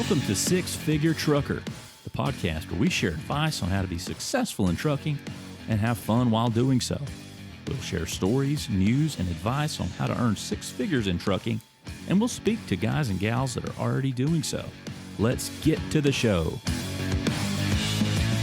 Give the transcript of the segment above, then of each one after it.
Welcome to Six Figure Trucker, the podcast where we share advice on how to be successful in trucking and have fun while doing so. We'll share stories, news, and advice on how to earn six figures in trucking, and we'll speak to guys and gals that are already doing so. Let's get to the show.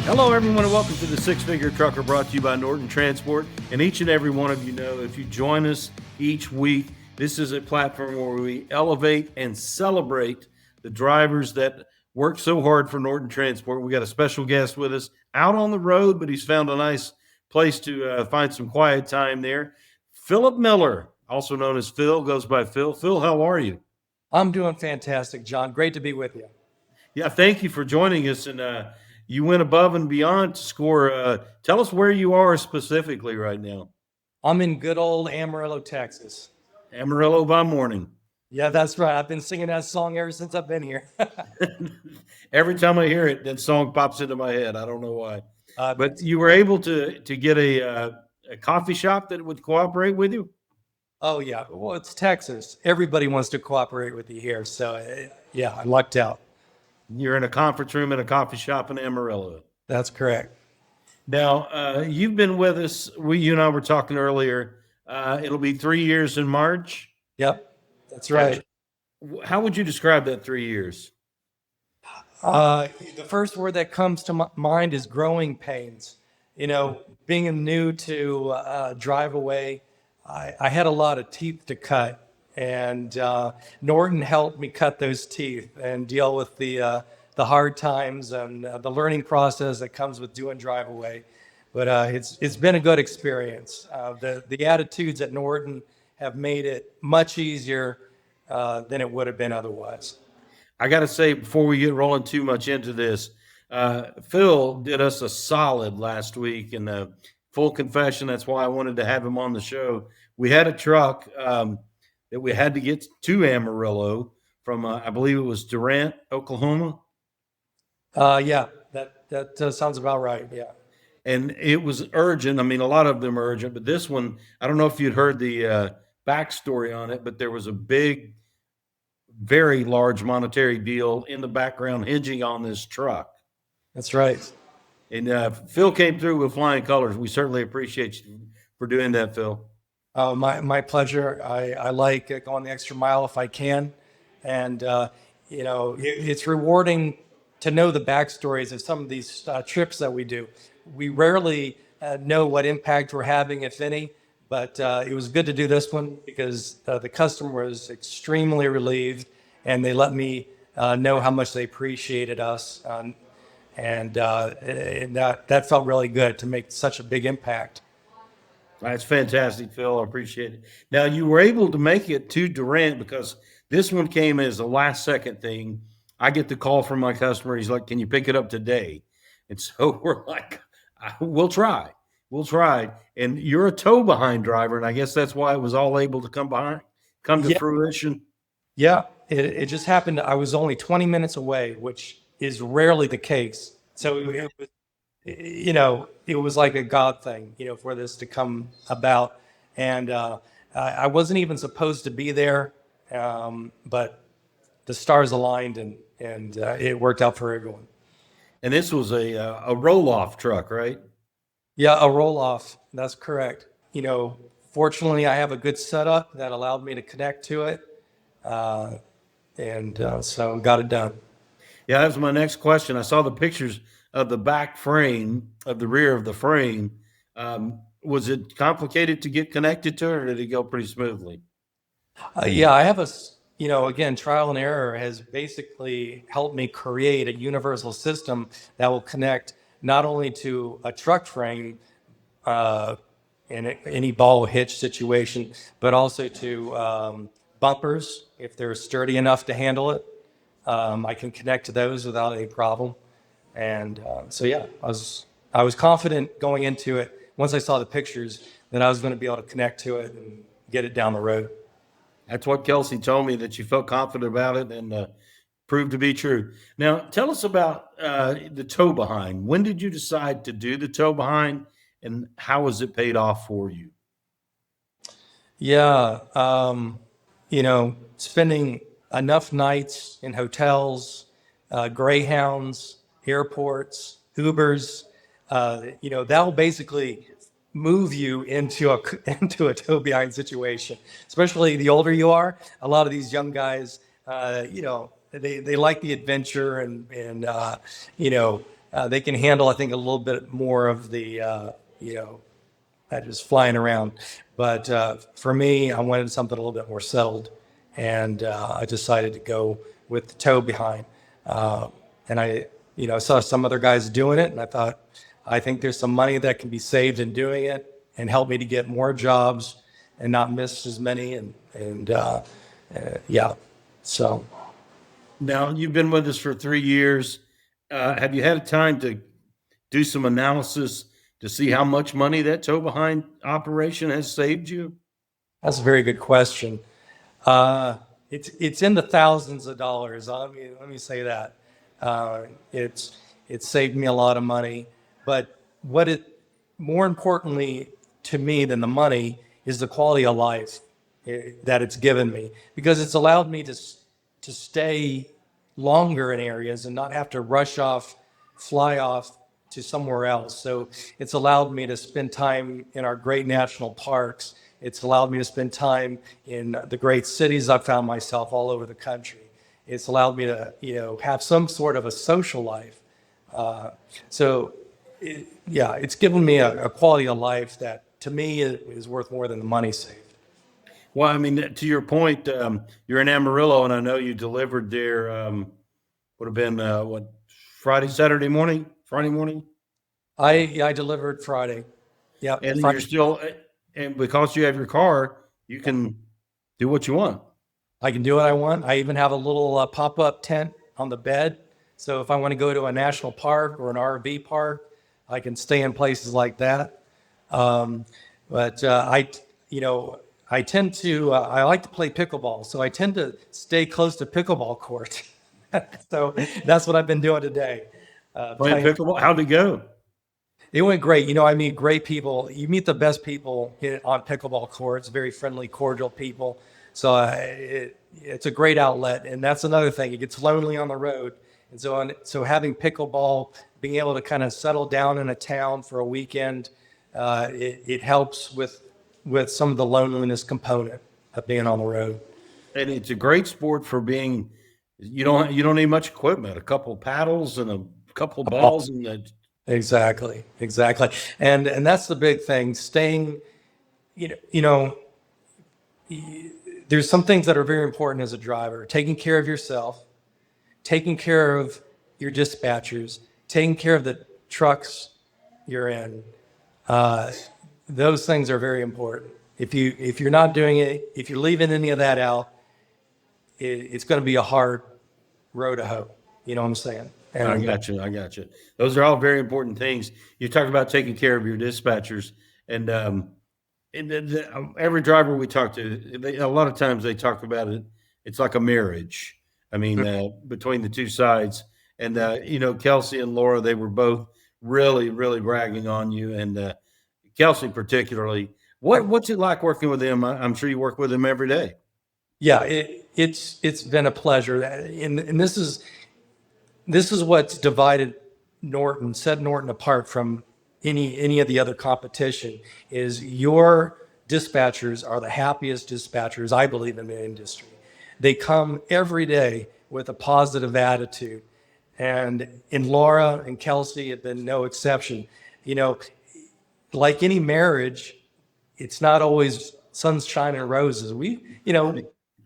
Hello, everyone, and welcome to the Six Figure Trucker, brought to you by Norton Transport. And each and every one of you know, if you join us each week, this is a platform where we elevate and celebrate the drivers that work so hard for Norton Transport. We got a special guest with us out on the road, but he's found a nice place to find some quiet time there. Phillip Miller, also known as Phil, goes by Phil. Phil, how are you? I'm doing fantastic, John. Great to be with you. Yeah, thank you for joining us. And you went above and beyond to score. Tell us where you are specifically right now. I'm in good old Amarillo, Texas. Amarillo by morning. Yeah, that's right. I've been singing that song ever since I've been here. Every time I hear it, that song pops into my head. I don't know why. But you were able to get a coffee shop that would cooperate with you? Oh, yeah. Well, it's Texas. Everybody wants to cooperate with you here. So, yeah, I lucked out. You're in a conference room at a coffee shop in Amarillo. That's correct. Now, you've been with us. You and I were talking earlier. It'll be 3 years in March. Yep, that's right. How would you describe that 3 years? The first word that comes to mind is growing pains. You know, being new to Driveaway, I had a lot of teeth to cut, and Norton helped me cut those teeth and deal with the hard times and the learning process that comes with doing Driveaway. But it's been a good experience. The attitudes at Norton have made it much easier than it would have been otherwise. I got to say, before we get rolling too much into this, Phil did us a solid last week, and full confession, that's why I wanted to have him on the show. We had a truck that we had to get to Amarillo from, I believe it was Durant, Oklahoma. Yeah, that sounds about right. Yeah. And it was urgent. I mean, a lot of them are urgent, but this one, I don't know if you'd heard the backstory on it, but there was a big, very large monetary deal in the background hinging on this truck. That's right. And Phil came through with flying colors. We certainly appreciate you for doing that, Phil. Oh, my pleasure. I like going the extra mile if I can. And, you know, it's rewarding to know the backstories of some of these trips that we do. We rarely know what impact we're having, if any, but it was good to do this one because the customer was extremely relieved, and they let me know how much they appreciated us. And that felt really good to make such a big impact. That's fantastic, Phil. I appreciate it. Now, you were able to make it to Durant because this one came as a last-second thing. I get the call from my customer. He's like, can you pick it up today? And so we're like, we'll try. We'll try. And you're a tow-behind driver, and I guess that's why it was all able to come to fruition. Yeah, it just happened. I was only 20 minutes away, which is rarely the case. So it was, you know, it was like a God thing, you know, for this to come about. And I wasn't even supposed to be there, but the stars aligned, and it worked out for everyone. And this was a roll-off truck, right? Yeah, a roll-off. That's correct. You know, fortunately, I have a good setup that allowed me to connect to it, and so got it done. Yeah, that was my next question. I saw the pictures of the back frame, of the rear of the frame. Was it complicated to get connected to it, or did it go pretty smoothly? Yeah, I have you know, again, trial and error has basically helped me create a universal system that will connect not only to a truck frame in any ball hitch situation, but also to bumpers if they're sturdy enough to handle it. I can connect to those without any problem. And so, yeah, I was confident going into it once I saw the pictures that I was going to be able to connect to it and get it down the road. That's what Kelsey told me, that you felt confident about it, and proved to be true. Now, tell us about the tow behind. When did you decide to do the tow behind, and how was it paid off for you? Yeah, you know, spending enough nights in hotels, Greyhounds, airports, Ubers. That will basically move you into a into a tow behind situation. Especially the older you are, a lot of these young guys, they like the adventure and they can handle, I think, a little bit more of the just flying around. But for me, I wanted something a little bit more settled, and I decided to go with the tow behind. And I saw some other guys doing it, and I thought, I think there's some money that can be saved in doing it, and help me to get more jobs and not miss as many. So. Now, you've been with us for 3 years. Have you had time to do some analysis to see how much money that tow behind operation has saved you? That's a very good question. It's in the thousands of dollars. Let me say that. It's saved me a lot of money, but more importantly to me than the money is the quality of life that it's given me, because it's allowed me to stay longer in areas and not have to fly off to somewhere else. So it's allowed me to spend time in our great national parks. It's allowed me to spend time in the great cities I've found myself all over the country. It's allowed me to, have some sort of a social life. It's given me a quality of life that to me is worth more than the money saved. Well, I mean, to your point, you're in Amarillo, and I know you delivered there. Would have been Friday morning. I delivered Friday. Yeah. And Friday. you're still, and because you have your car, you can do what you want. I can do what I want. I even have a little pop-up tent on the bed. So if I want to go to a national park or an RV park, I can stay in places like that. But I tend to, I like to play pickleball. So I tend to stay close to pickleball court. So that's what I've been doing today. Playing pickleball? How'd it go? It went great. I meet great people. You meet the best people on pickleball courts, very friendly, cordial people. So it's a great outlet. And that's another thing. It gets lonely on the road. And so having pickleball, being able to kind of settle down in a town for a weekend, it helps with some of the loneliness component of being on the road. And it's a great sport for being, you don't need much equipment, a couple of paddles and a couple of balls and Exactly. And that's the big thing. Staying, there's some things that are very important as a driver: taking care of yourself, taking care of your dispatchers, taking care of the trucks you're in. Those things are very important. If you're not doing it, if you're leaving any of that out, it's going to be a hard row to hoe. You know what I'm saying? And I got you. Those are all very important things. You talked about taking care of your dispatchers, and every driver we talk to, a lot of times they talk about it. It's like a marriage. I mean, between the two sides, and Kelsey and Laura, they were both really, really bragging on you, and Kelsey particularly. What's it like working with them? I'm sure you work with them every day. Yeah, it's been a pleasure, and this is what's divided set Norton apart from any of the other competition. Is your dispatchers are the happiest dispatchers, I believe, in the industry. They come every day with a positive attitude, and in Laura and Kelsey have been no exception. Like any marriage, it's not always sunshine and roses. We've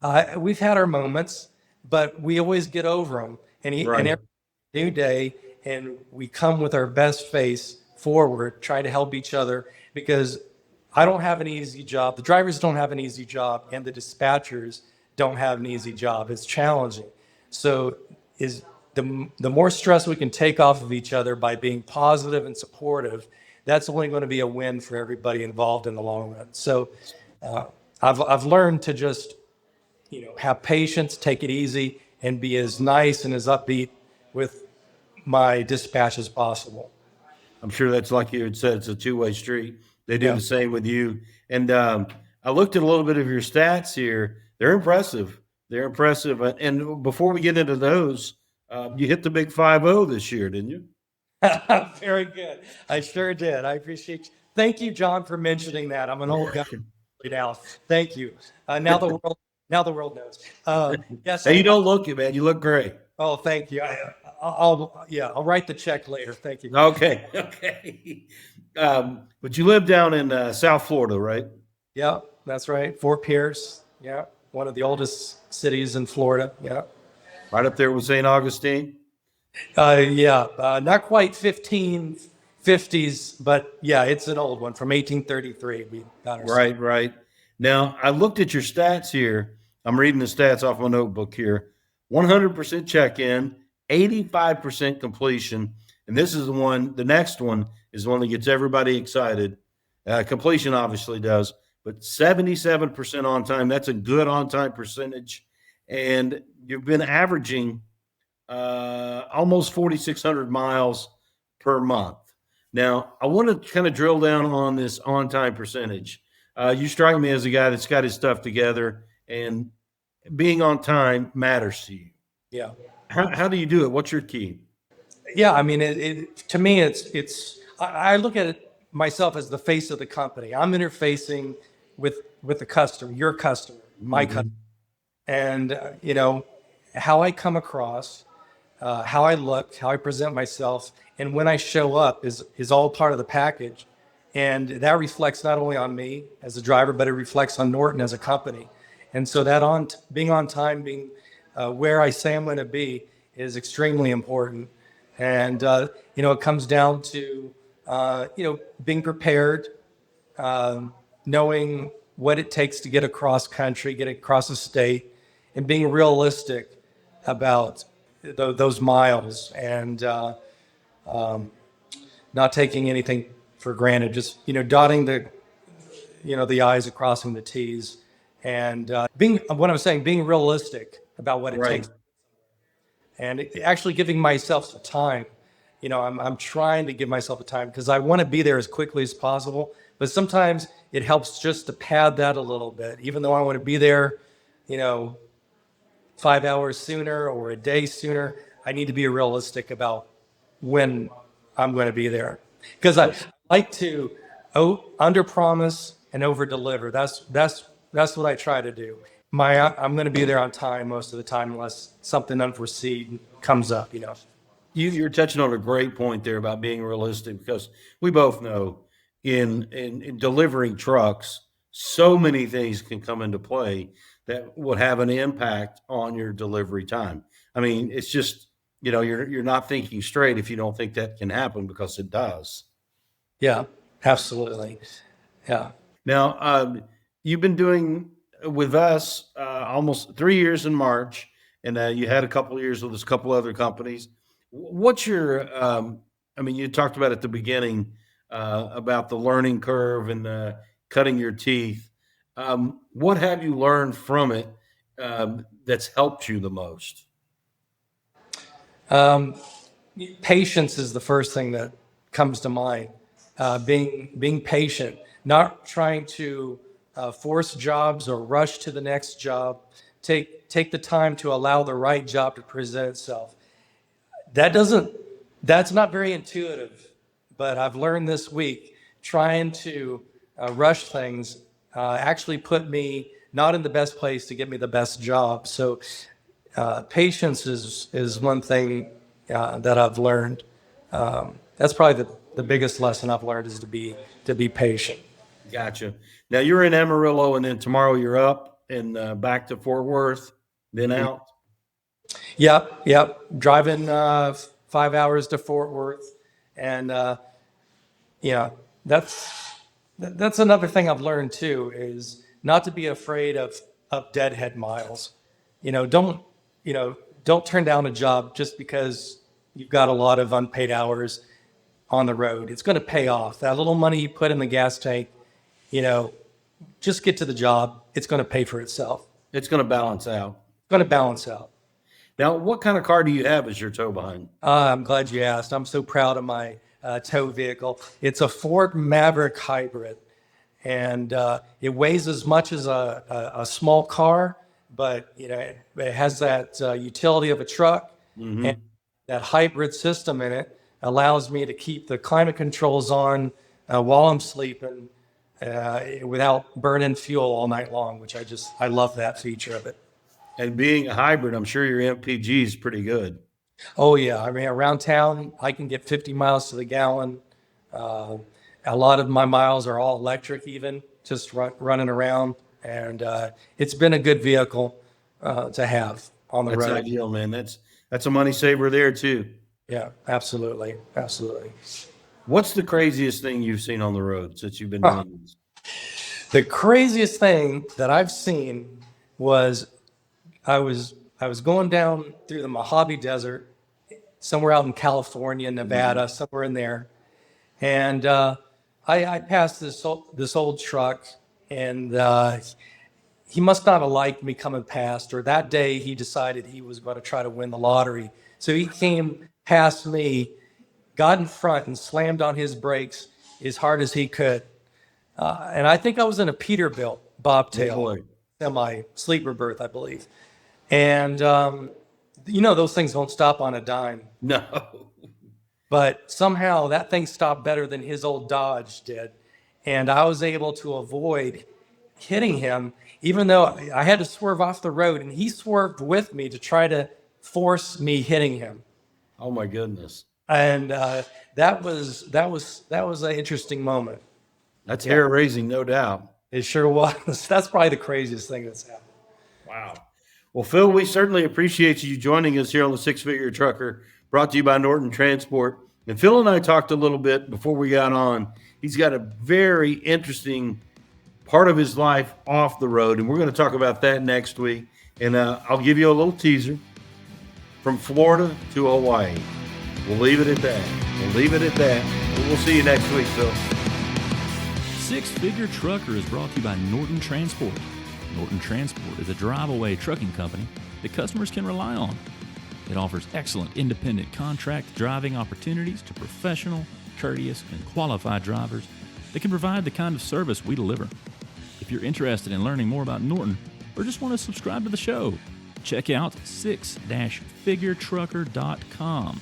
had our moments, but we always get over them. And every new day, and we come with our best face forward, try to help each other, because I don't have an easy job. The drivers don't have an easy job, and the dispatchers don't have an easy job. It's challenging. So the more stress we can take off of each other by being positive and supportive, that's only going to be a win for everybody involved in the long run. So I've learned to just have patience, take it easy, and be as nice and as upbeat with my dispatch as possible. I'm sure that's, like you had said, it's a two-way street. They do the same with you. And I looked at a little bit of your stats here. They're impressive. And before we get into those, You hit the big 5-0 this year, didn't you? Very good. I sure did. I appreciate you. Thank you, John, for mentioning that. I'm an old guy now. Thank you. Now the world knows. Yes. Hey, you don't look it, man. You look great. Oh, thank you. I'll write the check later. Thank you. Okay. Okay. But you live down in South Florida, right? Yeah, that's right. Fort Pierce. Yeah, one of the oldest cities in Florida. Yeah. Right up there with St. Augustine. Not quite 1550s, but yeah, it's an old one from 1833. We got our Right, right. Now, I looked at your stats here. I'm reading the stats off my notebook here. 100% check-in, 85% completion, and this is the next one is the one that gets everybody excited. Completion obviously does, but 77% on time. That's a good on-time percentage, and you've been averaging almost 4,600 miles per month. Now, I want to kind of drill down on this on-time percentage. You strike me as a guy that's got his stuff together, and being on time matters to you. Yeah. How do you do it? What's your key? Yeah, I mean, to me, I look at it myself as the face of the company. I'm interfacing with the customer, your customer, my customer, and how I come across, how I look, how I present myself, and when I show up is all part of the package, and that reflects not only on me as a driver, but it reflects on Norton as a company, and so that being on time, being where I say I'm going to be is extremely important. And, it comes down to, being prepared, knowing what it takes to get across country, get across the state, and being realistic about those miles and not taking anything for granted, just, dotting the I's and crossing the T's. And being realistic about what it takes. And actually giving myself some time. I'm trying to give myself a time because I want to be there as quickly as possible. But sometimes it helps just to pad that a little bit. Even though I want to be there, 5 hours sooner or a day sooner, I need to be realistic about when I'm going to be there. Because I like to under promise and over deliver. That's what I try to do. I'm going to be there on time most of the time unless something unforeseen comes up, You're touching on a great point there about being realistic, because we both know in delivering trucks, so many things can come into play that would have an impact on your delivery time. I mean, it's just, you're not thinking straight if you don't think that can happen, because it does. Yeah, absolutely. Yeah. Now, you've been doing with us almost 3 years in March, and you had a couple of years with a couple other companies. What's your, you talked about at the beginning about the learning curve and cutting your teeth. What have you learned from it that's helped you the most? Patience is the first thing that comes to mind. Being patient, not trying to force jobs or rush to the next job. Take the time to allow the right job to present itself. That's not very intuitive, but I've learned this week trying to rush things actually put me not in the best place to get me the best job. So patience is one thing that I've learned. That's probably the biggest lesson I've learned is to be patient. Gotcha. Now you're in Amarillo, and then tomorrow you're up and back to Fort Worth, then out. Yep. Driving 5 hours to Fort Worth, and that's another thing I've learned too, is not to be afraid of deadhead miles. Don't turn down a job just because you've got a lot of unpaid hours on the road. It's going to pay off. That little money you put in the gas tank, just get to the job. It's going to pay for itself. It's going to balance out. Now, what kind of car do you have as your tow behind? I'm glad you asked. I'm so proud of my tow vehicle. It's a Ford Maverick hybrid, and it weighs as much as a small car, but it has that utility of a truck. Mm-hmm. And that hybrid system in it allows me to keep the climate controls on while I'm sleeping without burning fuel all night long, which I love that feature of it. And being a hybrid, I'm sure your MPG is pretty good. Oh yeah, I mean around town I can get 50 miles to the gallon. Uh, a lot of my miles are all electric, even just running around, and it's been a good vehicle to have on the That's road. ideal, man. That's a money saver there too. Yeah, absolutely, absolutely. What's the craziest thing you've seen on the road since you've been doing this? The craziest thing that I've seen was I was going down through the Mojave Desert, somewhere out in California, Nevada, somewhere in there, and I passed this old truck, and he must not have liked me coming past, or that day he decided he was going to try to win the lottery. So he came past me, got in front, and slammed on his brakes as hard as he could. And I think I was in a Peterbilt bobtail semi sleeper berth, I believe. And those things don't stop on a dime. No. But somehow that thing stopped better than his old Dodge did. And I was able to avoid hitting him, even though I had to swerve off the road, and he swerved with me to try to force me hitting him. Oh my goodness. And that was an interesting moment. That's hair raising, no doubt. It sure was. That's probably the craziest thing that's happened. Wow. Well, Phil, we certainly appreciate you joining us here on the Six Figure Trucker, brought to you by Norton Transport. And Phil and I talked a little bit before we got on. He's got a very interesting part of his life off the road, and we're going to talk about that next week. And I'll give you a little teaser. From Florida to Hawaii. We'll leave it at that. We'll see you next week, Phil. Six Figure Trucker is brought to you by Norton Transport. Norton Transport is a drive-away trucking company that customers can rely on. It offers excellent independent contract driving opportunities to professional, courteous, and qualified drivers that can provide the kind of service we deliver. If you're interested in learning more about Norton or just want to subscribe to the show, check out 6-figuretrucker.com.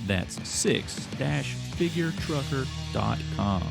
That's 6-figuretrucker.com.